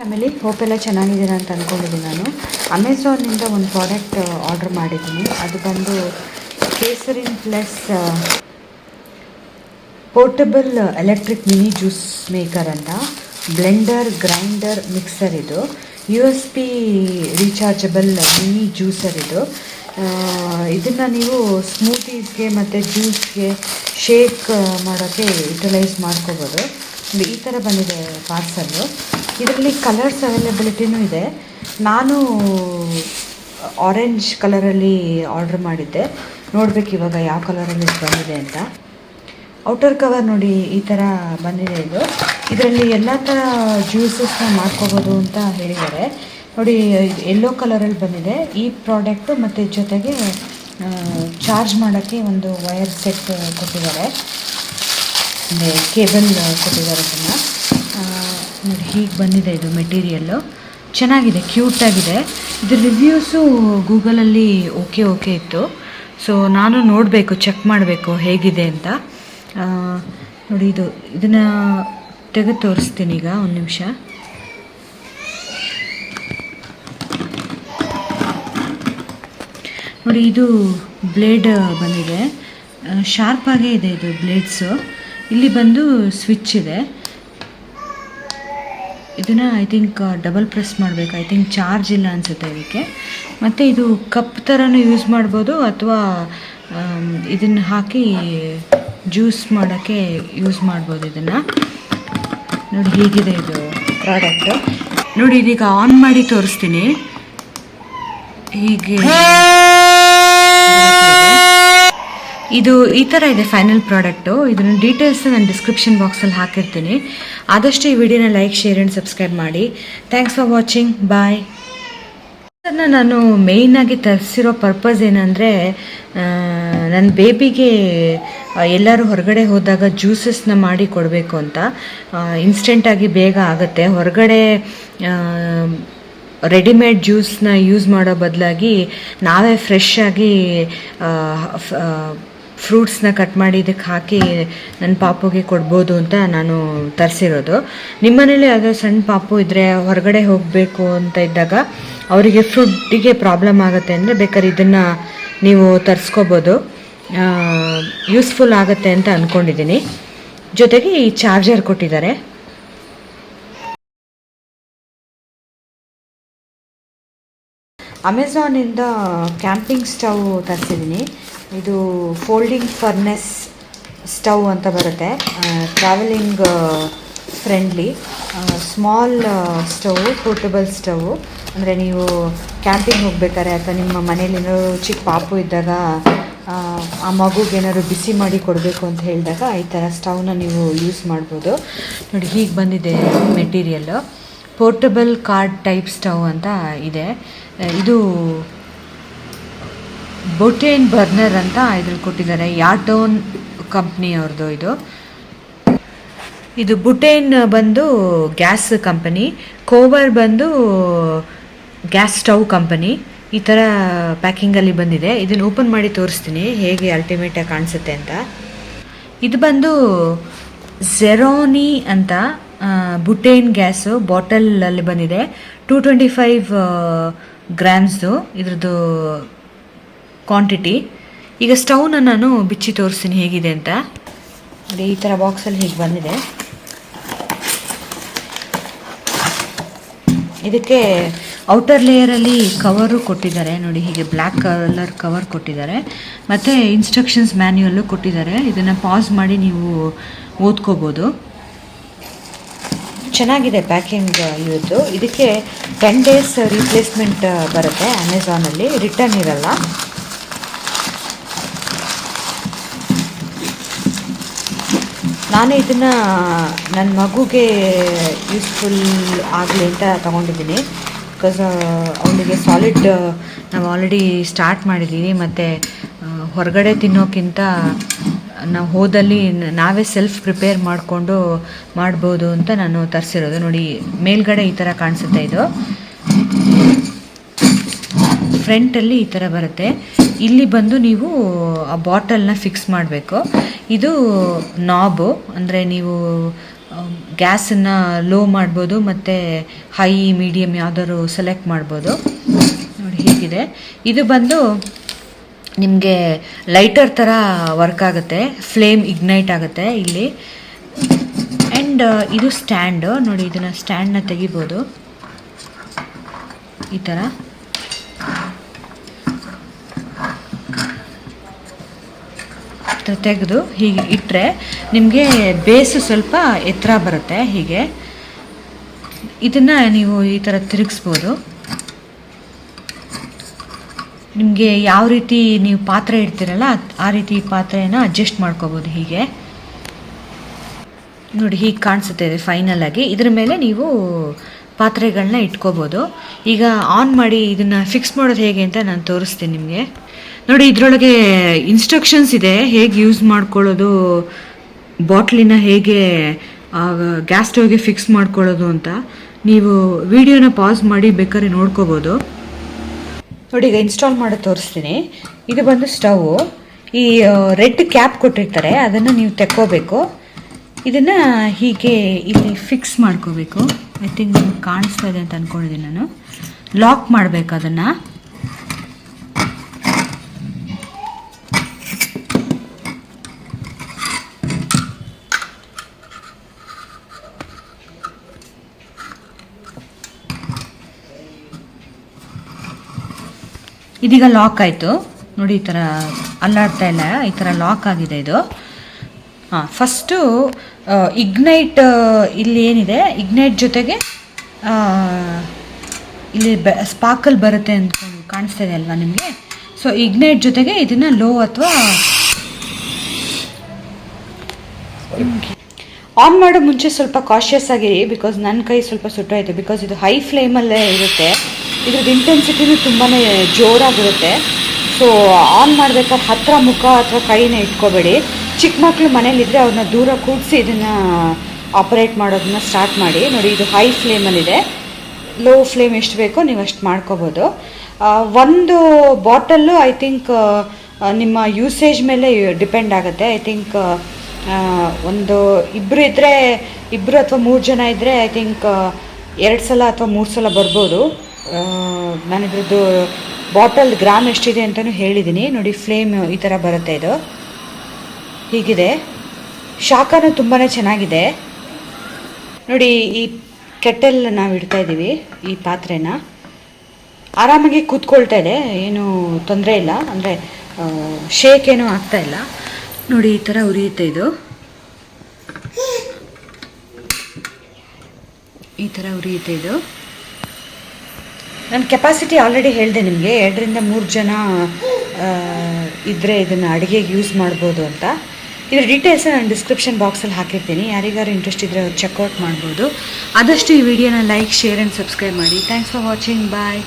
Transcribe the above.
Family hope ಎಲ್ಲ ಚೆನ್ನಾಗಿದ್ದೀರಾ ಅಂತ ಅಂದ್ಕೊಂಡಿದ್ದೀನಿ. ನಾನು ಅಮೆಝಾನಿಂದ ಒಂದು ಪ್ರಾಡಕ್ಟ್ ಆರ್ಡರ್ ಮಾಡಿದ್ದೀನಿ. ಅದು ಬಂದು Kesarin plus portable electric mini juice maker ಅಂತ. ಬ್ಲೆಂಡರ್ ಗ್ರೈಂಡರ್ ಮಿಕ್ಸರ್ ಇದು. USB ರೀಚಾರ್ಜಬಲ್ ಮಿನಿ ಜ್ಯೂಸರ್ ಇದು. ಇದನ್ನು ನೀವು ಸ್ಮೂತೀಸ್ಗೆ ಮತ್ತು ಜ್ಯೂಸ್ಗೆ ಶೇಕ್ ಮಾಡೋಕ್ಕೆ ಯುಟಿಲೈಸ್ ಮಾಡ್ಕೋಬೋದು. ಈ ಥರ ಬಂದಿದೆ ಪಾರ್ಸಲ್ಲು. ಇದರಲ್ಲಿ ಕಲರ್ಸ್ ಅವೈಲಬಿಲಿಟಿನೂ ಇದೆ. ನಾನು ಆರೆಂಜ್ ಕಲರಲ್ಲಿ ಆರ್ಡ್ರ್ ಮಾಡಿದ್ದೆ. ನೋಡಬೇಕು ಇವಾಗ ಯಾವ ಕಲರಲ್ಲಿ ಬಂದಿದೆ ಅಂತ. ಔಟರ್ ಕವರ್ ನೋಡಿ ಈ ಥರ ಬಂದಿದೆ ಇದು. ಇದರಲ್ಲಿ ಎಲ್ಲ ಥರ ಜ್ಯೂಸಸ್ನ ಮಾಡ್ಕೋಬೋದು ಅಂತ ಹೇಳಿದ್ದಾರೆ. ನೋಡಿ ಯೆಲ್ಲೋ ಕಲರಲ್ಲಿ ಬಂದಿದೆ ಈ ಪ್ರಾಡಕ್ಟು, ಮತ್ತು ಜೊತೆಗೆ ಚಾರ್ಜ್ ಮಾಡೋಕ್ಕೆ ಒಂದು ವೈರ್ ಸೆಟ್ ಕೊಟ್ಟಿದ್ದಾರೆ, ಅಂದರೆ ಕೇಬಲ್ ಕೊಟ್ಟಿದ್ದಾರೆ. ಅದನ್ನು ನೋಡಿ ಹೀಗೆ ಬಂದಿದೆ ಇದು ಮೆಟೀರಿಯಲ್ಲು. ಚೆನ್ನಾಗಿದೆ, ಕ್ಯೂಟಾಗಿದೆ. ಇದ್ರ ರಿವ್ಯೂಸು ಗೂಗಲಲ್ಲಿ ಓಕೆ ಇತ್ತು. ಸೊ ನಾನು ನೋಡಬೇಕು, ಚೆಕ್ ಮಾಡಬೇಕು ಹೇಗಿದೆ ಅಂತ. ನೋಡಿ ಇದನ್ನು ತೆಗೆದು ತೋರಿಸ್ತೀನಿ ಈಗ, ಒಂದು ನಿಮಿಷ. ನೋಡಿ ಇದು ಬ್ಲೇಡ್ ಬಂದಿದೆ, ಶಾರ್ಪಾಗೇ ಇದೆ ಇದು ಬ್ಲೇಡ್ಸು. ಇಲ್ಲಿ ಬಂದು ಸ್ವಿಚ್ ಇದೆ. ಇದನ್ನು ಐ ಥಿಂಕ್ ಡಬಲ್ ಪ್ರೆಸ್ ಮಾಡಬೇಕು. ಐ ಥಿಂಕ್ ಚಾರ್ಜ್ ಇಲ್ಲ ಅನಿಸುತ್ತೆ ಇದಕ್ಕೆ. ಮತ್ತು ಇದು ಕಪ್ ಥರನೂ ಯೂಸ್ ಮಾಡ್ಬೋದು, ಅಥವಾ ಇದನ್ನು ಹಾಕಿ ಜ್ಯೂಸ್ ಮಾಡೋಕ್ಕೆ ಯೂಸ್ ಮಾಡ್ಬೋದು ಇದನ್ನು. ನೋಡಿ ಹೀಗಿದೆ ಇದು ಪ್ರಾಡಕ್ಟು. ನೋಡಿ ಇದೀಗ ಆನ್ ಮಾಡಿ ತೋರಿಸ್ತೀನಿ. ಹೀಗೆ ಇದು ಈ ಥರ ಇದೆ ಫೈನಲ್ ಪ್ರಾಡಕ್ಟು. ಇದನ್ನು ಡೀಟೇಲ್ಸ್ ನಾನು ಡಿಸ್ಕ್ರಿಪ್ಷನ್ ಬಾಕ್ಸಲ್ಲಿ ಹಾಕಿರ್ತೀನಿ. ಆದಷ್ಟು ಈ ವಿಡಿಯೋನ ಲೈಕ್, ಶೇರ್ ಆ್ಯಂಡ್ ಸಬ್ಸ್ಕ್ರೈಬ್ ಮಾಡಿ. Thanks for watching. ಬಾಯ್. ಅದನ್ನು ನಾನು ಮೇಯ್ನಾಗಿ ತರಿಸಿರೋ ಪರ್ಪಸ್ ಏನಂದರೆ, ನನ್ನ ಬೇಬಿಗೆ ಎಲ್ಲರೂ ಹೊರಗಡೆ ಹೋದಾಗ ಜ್ಯೂಸಸ್ನ ಮಾಡಿ ಕೊಡಬೇಕು ಅಂತ. ಇನ್ಸ್ಟೆಂಟಾಗಿ ಬೇಗ ಆಗುತ್ತೆ. ಹೊರಗಡೆ ರೆಡಿಮೇಡ್ ಜ್ಯೂಸ್ನ ಯೂಸ್ ಮಾಡೋ ಬದಲಾಗಿ ನಾವೇ ಫ್ರೆಶ್ ಆಗಿ ಫ್ರೂಟ್ಸ್ನ ಕಟ್ ಮಾಡಿ ಇದಕ್ಕೆ ಹಾಕಿ ನನ್ನ ಪಾಪುಗೆ ಕೊಡ್ಬೋದು ಅಂತ ನಾನು ತರಿಸಿರೋದು. ನಿಮ್ಮ ಮನೇಲಿ ಯಾವುದೋ ಸಣ್ಣ ಪಾಪು ಇದ್ದರೆ, ಹೊರಗಡೆ ಹೋಗಬೇಕು ಅಂತ ಇದ್ದಾಗ ಅವರಿಗೆ ಫುಡ್ಡಿಗೆ ಪ್ರಾಬ್ಲಮ್ ಆಗುತ್ತೆ ಅಂದರೆ ಬೇಕಾದ್ರೆ ಇದನ್ನು ನೀವು ತರಿಸ್ಕೋಬೋದು. ಯೂಸ್ಫುಲ್ ಆಗುತ್ತೆ ಅಂತ ಅಂದ್ಕೊಂಡಿದ್ದೀನಿ. ಜೊತೆಗೆ ಈ ಚಾರ್ಜರ್ ಕೊಟ್ಟಿದ್ದಾರೆ. ಅಮೆಝಾನಿಂದ ಕ್ಯಾಂಪಿಂಗ್ ಸ್ಟವ್ ತರಿಸಿದ್ದೀನಿ. ಇದು ಫೋಲ್ಡಿಂಗ್ ಫರ್ನೆಸ್ ಸ್ಟವ್ ಅಂತ ಬರುತ್ತೆ. Travelling friendly small stove, portable stove. ಅಂದರೆ ನೀವು ಕ್ಯಾಂಪಿಂಗ್ ಹೋಗ್ಬೇಕಾದ್ರೆ ಅಥವಾ ನಿಮ್ಮ ಮನೇಲಿ ಏನಾದ್ರು ಚಿಕ್ಕ ಪಾಪು ಇದ್ದಾಗ ಆ ಮಗುಗೆ ಏನಾದ್ರು ಬಿಸಿ ಮಾಡಿ ಕೊಡಬೇಕು ಅಂತ ಹೇಳಿದಾಗ ಈ ಥರ ಸ್ಟವ್ನ ನೀವು ಯೂಸ್ ಮಾಡ್ಬೋದು. ನೋಡಿ ಹೀಗೆ ಬಂದಿದೆ material. Portable card type stove ಅಂತ ಇದೆ. ಇದು ಬೊಟೇನ್ ಬರ್ನರ್ ಅಂತ ಇದ್ರಲ್ಲಿ ಕೊಟ್ಟಿದ್ದಾರೆ. ಯಾಟೋನ್ ಕಂಪ್ನಿಯವ್ರದ್ದು ಇದು ಬುಟೇನ್ ಬಂದು ಗ್ಯಾಸ್ ಕಂಪನಿ, ಕೋವರ್ ಬಂದು ಗ್ಯಾಸ್ ಸ್ಟವ್ ಕಂಪನಿ. ಈ ಥರ ಪ್ಯಾಕಿಂಗಲ್ಲಿ ಬಂದಿದೆ. ಇದನ್ನು ಓಪನ್ ಮಾಡಿ ತೋರಿಸ್ತೀನಿ ಹೇಗೆ ಅಲ್ಟಿಮೇಟಾಗಿ ಕಾಣಿಸುತ್ತೆ ಅಂತ. ಇದು ಬಂದು ಝೆರೋನಿ ಅಂತ ಬುಟೇನ್ ಗ್ಯಾಸು ಬಾಟಲಲ್ಲಿ ಬಂದಿದೆ. 225 ಗ್ರಾಮ್ಸ್ದು ಇದ್ರದ್ದು ಕ್ವಾಂಟಿಟಿ. ಈಗ ಸ್ಟವ್ನ ನಾನು ಬಿಚ್ಚಿ ತೋರಿಸ್ತೀನಿ ಹೇಗಿದೆ ಅಂತ. ನೋಡಿ ಈ ಥರ ಬಾಕ್ಸಲ್ಲಿ ಹೀಗೆ ಬಂದಿದೆ. ಇದಕ್ಕೆ ಔಟರ್ ಲೇಯರಲ್ಲಿ ಕವರು ಕೊಟ್ಟಿದ್ದಾರೆ. ನೋಡಿ ಹೀಗೆ ಬ್ಲ್ಯಾಕ್ ಕಲರ್ ಕವರ್ ಕೊಟ್ಟಿದ್ದಾರೆ. ಮತ್ತು ಇನ್ಸ್ಟ್ರಕ್ಷನ್ಸ್ ಮ್ಯಾನ್ಯುಯಲ್ಲು ಕೊಟ್ಟಿದ್ದಾರೆ. ಇದನ್ನು ಪಾಸ್ ಮಾಡಿ ನೀವು ಓದ್ಕೋಬೋದು. ಚೆನ್ನಾಗಿದೆ ಪ್ಯಾಕಿಂಗ್ ಇವತ್ತು. ಇದಕ್ಕೆ 10 days ರೀಪ್ಲೇಸ್ಮೆಂಟ್ ಬರುತ್ತೆ ಅಮೆಝಾನಲ್ಲಿ, ರಿಟರ್ನ್ ಇರಲ್ಲ. ನಾನು ಇದನ್ನು ನನ್ನ ಮಗುಗೆ ಯೂಸ್ಫುಲ್ ಆಗಲಿ ಅಂತ ತೊಗೊಂಡಿದ್ದೀನಿ. ಬಿಕಾಸ್ ಅವನಿಗೆ ಸಾಲಿಡ್ ನಾವು ಆಲ್ರೆಡಿ ಸ್ಟಾರ್ಟ್ ಮಾಡಿದ್ದೀವಿ. ಮತ್ತು ಹೊರಗಡೆ ತಿನ್ನೋಕ್ಕಿಂತ ನಾವು ಹೋದಲ್ಲಿ ನಾವೇ ಸೆಲ್ಫ್ ಪ್ರಿಪೇರ್ ಮಾಡಿಕೊಂಡು ಮಾಡ್ಬೋದು ಅಂತ ನಾನು ತರಿಸಿರೋದು. ನೋಡಿ ಮೇಲ್ಗಡೆ ಈ ಥರ ಕಾಣಿಸುತ್ತೆ. ಇದು ಫ್ರಂಟಲ್ಲಿ ಈ ಥರ ಬರುತ್ತೆ. ಇಲ್ಲಿ ಬಂದು ನೀವು ಆ ಬಾಟಲ್ನ ಫಿಕ್ಸ್ ಮಾಡಬೇಕು. ಇದು ನಾಬು, ಅಂದರೆ ನೀವು ಗ್ಯಾಸನ್ನು ಲೋ ಮಾಡ್ಬೋದು ಮತ್ತು ಹೈ ಮೀಡಿಯಮ್ ಯಾವುದಾದ್ರು ಸೆಲೆಕ್ಟ್ ಮಾಡ್ಬೋದು. ನೋಡಿ ಹೀಗಿದೆ. ಇದು ಬಂದು ನಿಮಗೆ ಲೈಟರ್ ಥರ ವರ್ಕ್ ಆಗುತ್ತೆ, ಫ್ಲೇಮ್ ಇಗ್ನೈಟ್ ಆಗುತ್ತೆ ಇಲ್ಲಿ. ಆ್ಯಂಡ್ ಇದು ಸ್ಟ್ಯಾಂಡು ನೋಡಿ, ಇದನ್ನು ಸ್ಟ್ಯಾಂಡನ್ನ ತೆಗಿಬೋದು ಈ ಥರ. ತೆಗೆದು ಹೀಗೆ ಇಟ್ಟರೆ ನಿಮಗೆ ಬೇಸು ಸ್ವಲ್ಪ ಎತ್ತರ ಬರುತ್ತೆ. ಹೀಗೆ ಇದನ್ನು ನೀವು ಈ ಥರ ತಿರುಗಿಸ್ಬೋದು. ನಿಮಗೆ ಯಾವ ರೀತಿ ನೀವು ಪಾತ್ರೆ ಇಡ್ತೀರಲ್ಲ ಆ ರೀತಿ ಪಾತ್ರೆನ ಅಡ್ಜಸ್ಟ್ ಮಾಡ್ಕೋಬೋದು. ಹೀಗೆ ನೋಡಿ, ಹೀಗೆ ಕಾಣಿಸುತ್ತೆ ಇದೆ ಫೈನಲ್ ಆಗಿ. ಇದರ ಮೇಲೆ ನೀವು ಪಾತ್ರೆಗಳನ್ನ ಇಟ್ಕೋಬೋದು. ಈಗ ಆನ್ ಮಾಡಿ ಇದನ್ನು ಫಿಕ್ಸ್ ಮಾಡೋದು ಹೇಗೆ ಅಂತ ನಾನು ತೋರಿಸ್ತೀನಿ ನಿಮಗೆ. ನೋಡಿ, ಇದರೊಳಗೆ ಇನ್ಸ್ಟ್ರಕ್ಷನ್ಸ್ ಇದೆ, ಹೇಗೆ ಯೂಸ್ ಮಾಡ್ಕೊಳ್ಳೋದು, ಬಾಟ್ಲಿನ ಹೇಗೆ ಗ್ಯಾಸ್ ಸ್ಟವ್ಗೆ ಫಿಕ್ಸ್ ಮಾಡ್ಕೊಳ್ಳೋದು ಅಂತ. ನೀವು ವಿಡಿಯೋನ ಪಾಸ್ ಮಾಡಿ ಬೇಕಾದ್ರೆ ನೋಡ್ಕೋಬೋದು. ನೋಡಿ, ಈಗ ಇನ್ಸ್ಟಾಲ್ ಮಾಡಿ ತೋರಿಸ್ತೀನಿ. ಇದು ಬಂದು ಸ್ಟವ್. ಈ ರೆಡ್ ಕ್ಯಾಪ್ ಕೊಟ್ಟಿರ್ತಾರೆ, ಅದನ್ನು ನೀವು ತೆಕ್ಕೋಬೇಕು. ಇದನ್ನು ಹೀಗೆ ಇಲ್ಲಿ ಫಿಕ್ಸ್ ಮಾಡ್ಕೋಬೇಕು. ಐ ಥಿಂಕ್ ನಿಮ್ಗೆ ಕಾಣಿಸ್ತಾ ಇದೆ ಅಂತ ಅಂದ್ಕೊಂಡಿದ್ದೀನಿ ನಾನು. ಲಾಕ್ ಮಾಡಬೇಕು ಅದನ್ನು. ಇದೀಗ ಲಾಕ್ ಆಯಿತು ನೋಡಿ, ಈ ಥರ ಅಲ್ಲಾಡ್ತಾ ಇಲ್ಲ, ಈ ಥರ ಲಾಕ್ ಆಗಿದೆ ಇದು. ಹಾಂ, ಫಸ್ಟು ಇಗ್ನೈಟ್ ಇಲ್ಲಿ ಏನಿದೆ, ಇಗ್ನೈಟ್ ಜೊತೆಗೆ ಇಲ್ಲಿ ಸ್ಪಾರ್ಕಲ್ ಬರುತ್ತೆ ಅಂದ್ಕೊಂಡು ಕಾಣಿಸ್ತಾ ಇದೆ ಅಲ್ವಾ ನಿಮಗೆ. ಸೊ ಇಗ್ನೈಟ್ ಜೊತೆಗೆ ಇದನ್ನು ಲೋ ಅಥವಾ ಆನ್ ಮಾಡೋ ಮುಂಚೆ ಸ್ವಲ್ಪ ಕಾಷಿಯಸ್ ಆಗಿರಿ, ಬಿಕಾಸ್ ನನ್ನ ಕೈ ಸ್ವಲ್ಪ ಸುಟ್ಟೋಯ್ತು. ಬಿಕಾಸ್ ಇದು ಹೈ ಫ್ಲೇಮಲ್ಲೇ ಇರುತ್ತೆ, ಇದ್ರದ್ದು ಇಂಟೆನ್ಸಿಟಿನೂ ತುಂಬಾ ಜೋರಾಗಿರುತ್ತೆ. ಸೊ ಆನ್ ಮಾಡಬೇಕಾದ್ರೆ ಹತ್ತಿರ ಮುಖ ಅಥವಾ ಕೈನ ಇಟ್ಕೋಬೇಡಿ. ಚಿಕ್ಕ ಮಕ್ಕಳು ಮನೇಲಿದ್ದರೆ ಅವ್ರನ್ನ ದೂರ ಕೂಡಿಸಿ ಇದನ್ನು ಆಪರೇಟ್ ಮಾಡೋದನ್ನ ಸ್ಟಾರ್ಟ್ ಮಾಡಿ. ನೋಡಿ, ಇದು ಹೈ ಫ್ಲೇಮಲ್ಲಿದೆ. ಲೋ ಫ್ಲೇಮ್ ಎಷ್ಟು ಬೇಕೋ ನೀವು ಅಷ್ಟು ಮಾಡ್ಕೋಬೋದು. ಒಂದು ಬಾಟಲ್ಲು ಐ ಥಿಂಕ್ ನಿಮ್ಮ ಯೂಸೇಜ್ ಮೇಲೆ ಡಿಪೆಂಡ್ ಆಗುತ್ತೆ. ಐ ಥಿಂಕ್ ಒಂದು ಇಬ್ಬರು ಅಥವಾ 3 ಜನ ಇದ್ದರೆ ಐ ಥಿಂಕ್ 2 ಸಲ ಅಥವಾ 3 ಸಲ ಬರ್ಬೋದು. ನಾನಿದ್ರದ್ದು ಬಾಟಲ್ ಗ್ರಾಮ್ ಎಷ್ಟಿದೆ ಅಂತಲೂ ಹೇಳಿದ್ದೀನಿ. ನೋಡಿ, ಫ್ಲೇಮ್ ಈ ಥರ ಬರುತ್ತೆ. ಇದು ಹೀಗಿದೆ. ಶಾಖನೂ ತುಂಬಾ ಚೆನ್ನಾಗಿದೆ. ನೋಡಿ, ಈ ಕೆಟಲ್ ನಾವು ಇಡ್ತಾ ಇದ್ದೀವಿ, ಈ ಪಾತ್ರೆನ ಆರಾಮಾಗಿ ಕೂತ್ಕೊಳ್ತಾ ಇದೆ, ಏನೂ ತೊಂದರೆ ಇಲ್ಲ. ಅಂದರೆ ಶೇಕ್ ಏನೂ ಆಗ್ತಾ ಇಲ್ಲ. ನೋಡಿ, ಈ ಥರ ಉರಿಯುತ್ತೆ ಇದು. ಈ ಥರ ಉರಿಯುತ್ತೆ ಇದು. ನನ್ನ ಕೆಪಾಸಿಟಿ ಆಲ್ರೆಡಿ ಹೇಳಿದೆ ನಿಮಗೆ, 2 ರಿಂದ 3 ಜನ ಇದ್ದರೆ ಇದನ್ನು ಅಡುಗೆಗೆ ಯೂಸ್ ಮಾಡ್ಬೋದು ಅಂತ. ಇದರ ಡೀಟೇಲ್ಸ್ ನಾನು ಡಿಸ್ಕ್ರಿಪ್ಷನ್ ಬಾಕ್ಸಲ್ಲಿ ಹಾಕಿರ್ತೀನಿ. ಯಾರಿಗಾರು ಇಂಟ್ರೆಸ್ಟ್ ಇದ್ದರೆ ಅವ್ರು ಚೆಕ್ಔಟ್ ಮಾಡ್ಬೋದು. ಆದಷ್ಟು ಈ ವಿಡಿಯೋನ ಲೈಕ್, ಶೇರ್ ಆ್ಯಂಡ್ ಸಬ್ಸ್ಕ್ರೈಬ್ ಮಾಡಿ. Thanks for watching. ಬಾಯ್.